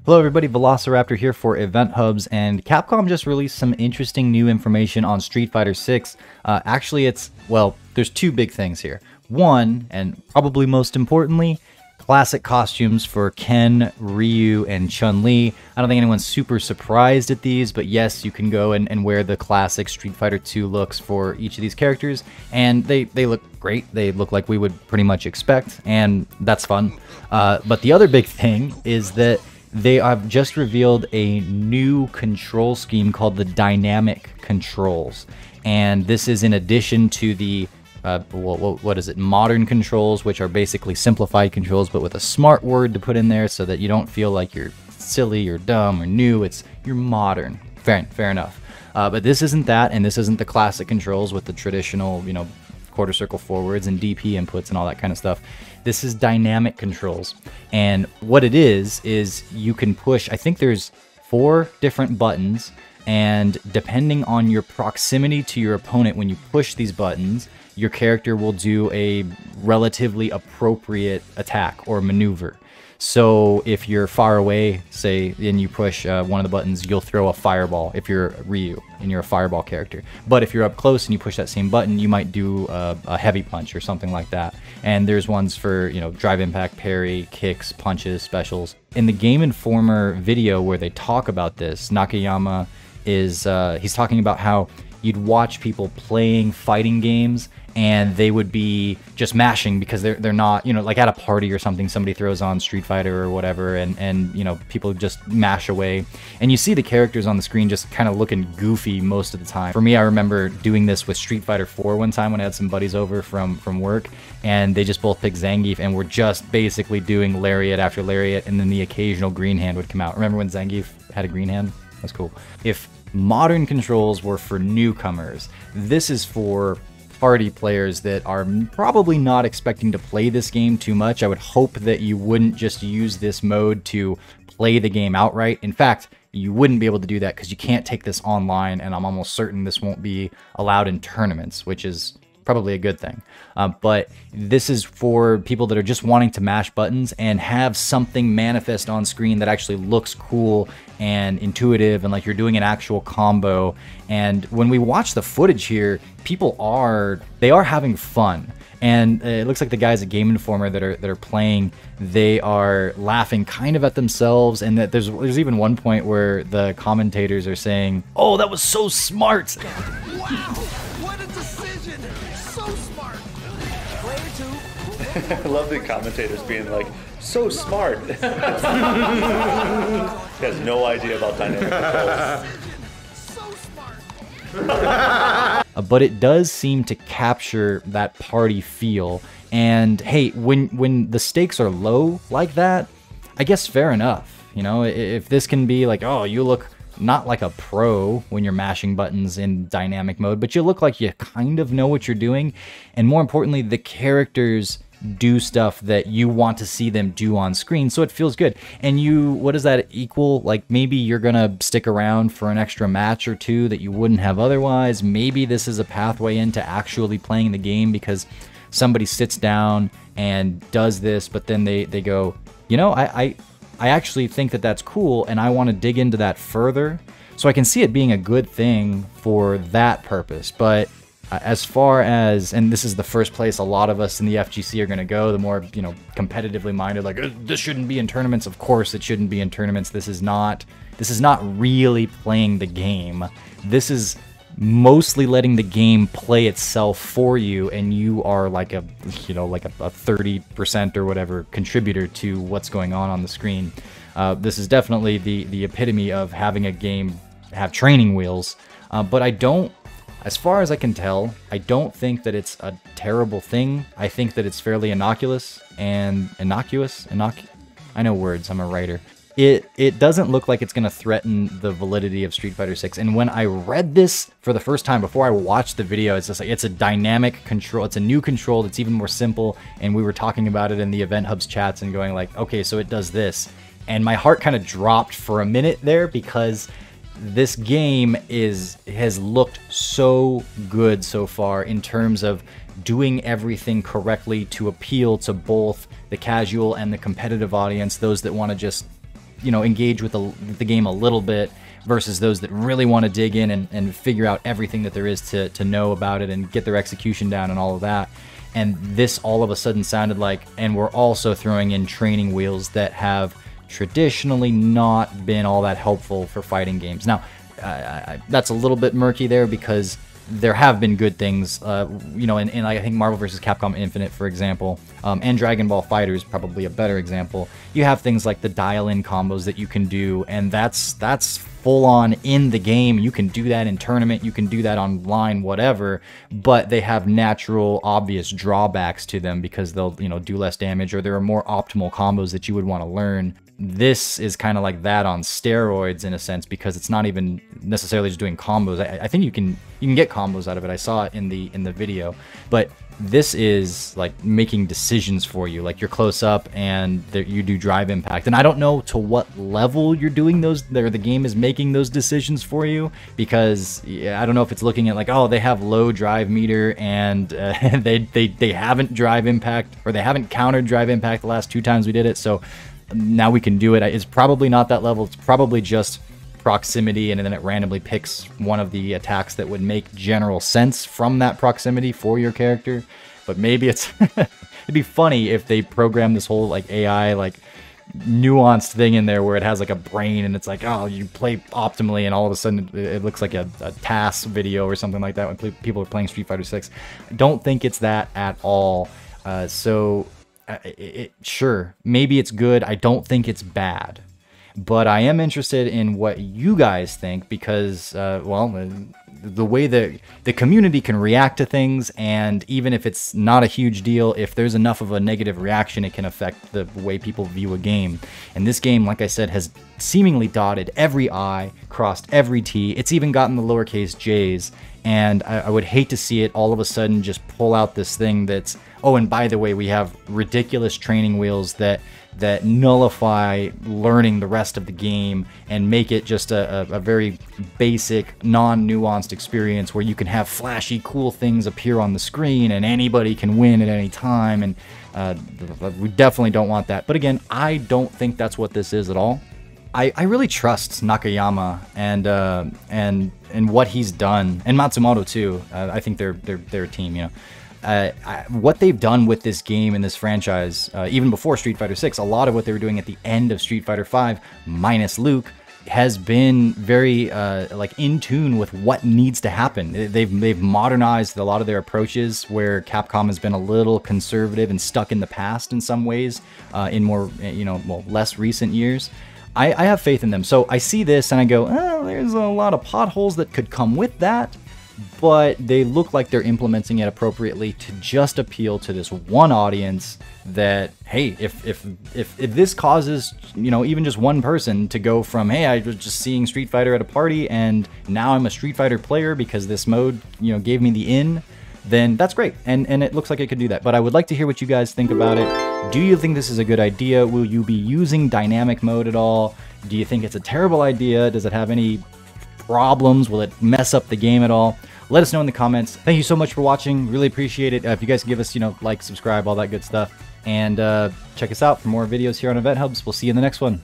Hello everybody, Velociraptor here for EventHubs, and Capcom just released some interesting new information on Street Fighter 6. Actually, there's two big things here. One, and probably most importantly, classic costumes for Ken, Ryu, and Chun-Li. I don't think anyone's super surprised at these, but yes, you can go and wear the classic Street Fighter 2 looks for each of these characters, and they look great. They look like we would pretty much expect, and that's fun. But the other big thing is that they have just revealed a new control scheme called the Dynamic Controls, and this is in addition to the modern controls, which are basically simplified controls, but with a smart word to put in there so that you don't feel like you're silly or dumb or new. You're modern. Fair enough. But this isn't that, and this isn't the classic controls with the traditional, quarter circle forwards and DP inputs and all that kind of stuff. This is dynamic controls, and what it is you can push, I think there's 4 different buttons, and depending on your proximity to your opponent when you push these buttons, your character will do a relatively appropriate attack or maneuver. So if you're far away, say, and you push one of the buttons, you'll throw a fireball if you're Ryu and you're a fireball character. But if you're up close and you push that same button, you might do a heavy punch or something like that. And there's ones for, drive impact, parry, kicks, punches, specials. In the Game Informer video where they talk about this, Nakayama he's talking about how you'd watch people playing fighting games and they would be just mashing because they're not, like at a party or something, somebody throws on Street Fighter or whatever, and people just mash away. And you see the characters on the screen just kind of looking goofy most of the time. For me, I remember doing this with Street Fighter 4 one time when I had some buddies over from work, and they just both picked Zangief and were just basically doing lariat after lariat, and then the occasional green hand would come out. Remember when Zangief had a green hand? That's cool. If modern controls were for newcomers, this is for party players that are probably not expecting to play this game too much. I would hope that you wouldn't just use this mode to play the game outright. In fact, you wouldn't be able to do that because you can't take this online, and I'm almost certain this won't be allowed in tournaments, which is probably a good thing. But this is for people that are just wanting to mash buttons and have something manifest on screen that actually looks cool and intuitive and like you're doing an actual combo. And when we watch the footage here, people are having fun. And it looks like the guys at Game Informer that are playing, they are laughing kind of at themselves, and that there's even one point where the commentators are saying, "Oh, that was so smart." Wow, what a decision! So smart. Player 2. I love the commentators being like, so smart. He has no idea about dynamic controls. So smart. But it does seem to capture that party feel. And hey, when the stakes are low like that, I guess fair enough. If this can be like, oh, you look not like a pro when you're mashing buttons in dynamic mode, but you look like you kind of know what you're doing. And more importantly, the characters do stuff that you want to see them do on screen, so it feels good. And what does that equal? Like, maybe you're gonna stick around for an extra match or two that you wouldn't have otherwise. Maybe this is a pathway into actually playing the game because somebody sits down and does this, but then they go, I actually think that that's cool, and I want to dig into that further. So I can see it being a good thing for that purpose. But as far as, and this is the first place a lot of us in the FGC are going to go, the more, competitively minded, like, this shouldn't be in tournaments. Of course it shouldn't be in tournaments. This is not really playing the game. This is mostly letting the game play itself for you, and you are like a 30% or whatever contributor to what's going on the screen. This is definitely the epitome of having a game have training wheels, but as far as I can tell, I don't think that it's a terrible thing. I think that it's fairly innocuous. I know words, I'm a writer. It doesn't look like it's going to threaten the validity of Street Fighter 6. And when I read this for the first time, before I watched the video, it's just like, it's a dynamic control. It's a new control that's even more simple. And we were talking about it in the EventHubs chats and going like, okay, so it does this. And my heart kind of dropped for a minute there because this game has looked so good so far in terms of doing everything correctly to appeal to both the casual and the competitive audience, those that want to just you know, engage with the game a little bit, versus those that really want to dig in and figure out everything that there is to know about it and get their execution down and all of that. And this all of a sudden sounded like, and we're also throwing in training wheels that have traditionally not been all that helpful for fighting games. Now, that's a little bit murky there, because there have been good things, you know, in I think Marvel vs. Capcom Infinite, for example, and Dragon Ball FighterZ probably a better example. You have things like the dial-in combos that you can do, and that's full on in the game. You can do that in tournament, you can do that online, whatever, but they have natural, obvious drawbacks to them because they'll, you know, do less damage, or there are more optimal combos that you would want to learn. This is kind of like that on steroids in a sense, because it's not even necessarily just doing combos. I think you can get combos out of it. I saw it in the video, but this is like making decisions for you. Like you're close up and you do drive impact, and I don't know to what level you're doing those, or the game is making those decisions for you, because I don't know if it's looking at like, oh, they have low drive meter and they haven't drive impact, or they haven't countered drive impact the last 2 times we did it, so now we can do it. It's probably not that level. It's probably just proximity, and then it randomly picks one of the attacks that would make general sense from that proximity for your character. But maybe it's it'd be funny if they program this whole like AI like nuanced thing in there where it has like a brain, and it's like, oh, you play optimally, and all of a sudden it looks like a TAS video or something like that when people are playing Street Fighter 6. I don't think it's that at all. Sure, maybe it's good. I don't think it's bad, but I am interested in what you guys think, because well, the way that the community can react to things, and even if it's not a huge deal, if there's enough of a negative reaction, it can affect the way people view a game. And this game, like I said, has seemingly dotted every I, crossed every T. It's even gotten the lowercase j's, and I would hate to see it all of a sudden just pull out this thing that's, oh, and by the way, we have ridiculous training wheels that nullify learning the rest of the game and make it just a very basic, non-nuanced experience where you can have flashy, cool things appear on the screen and anybody can win at any time. And we definitely don't want that. But again, I don't think that's what this is at all. I really trust Nakayama and what he's done, and Matsumoto too. I think they're a team, you know. What they've done with this game and this franchise, even before Street Fighter 6, a lot of what they were doing at the end of Street Fighter 5, minus Luke, has been very like in tune with what needs to happen. They've modernized a lot of their approaches, where Capcom has been a little conservative and stuck in the past in some ways, in more, you know, well, less recent years. I have faith in them. So I see this and I go, oh, there's a lot of potholes that could come with that, but they look like they're implementing it appropriately to just appeal to this one audience that, hey, if this causes, you know, even just one person to go from, hey, I was just seeing Street Fighter at a party and now I'm a Street Fighter player because this mode, you know, gave me the in, then that's great. And it looks like it could do that. But I would like to hear what you guys think about it. Do you think this is a good idea? Will you be using dynamic mode at all? Do you think it's a terrible idea? Does it have any problems? Will it mess up the game at all? Let us know in the comments. Thank you so much for watching. Really appreciate it. If you guys give us, you know, like, subscribe, all that good stuff. And check us out for more videos here on EventHubs. We'll see you in the next one.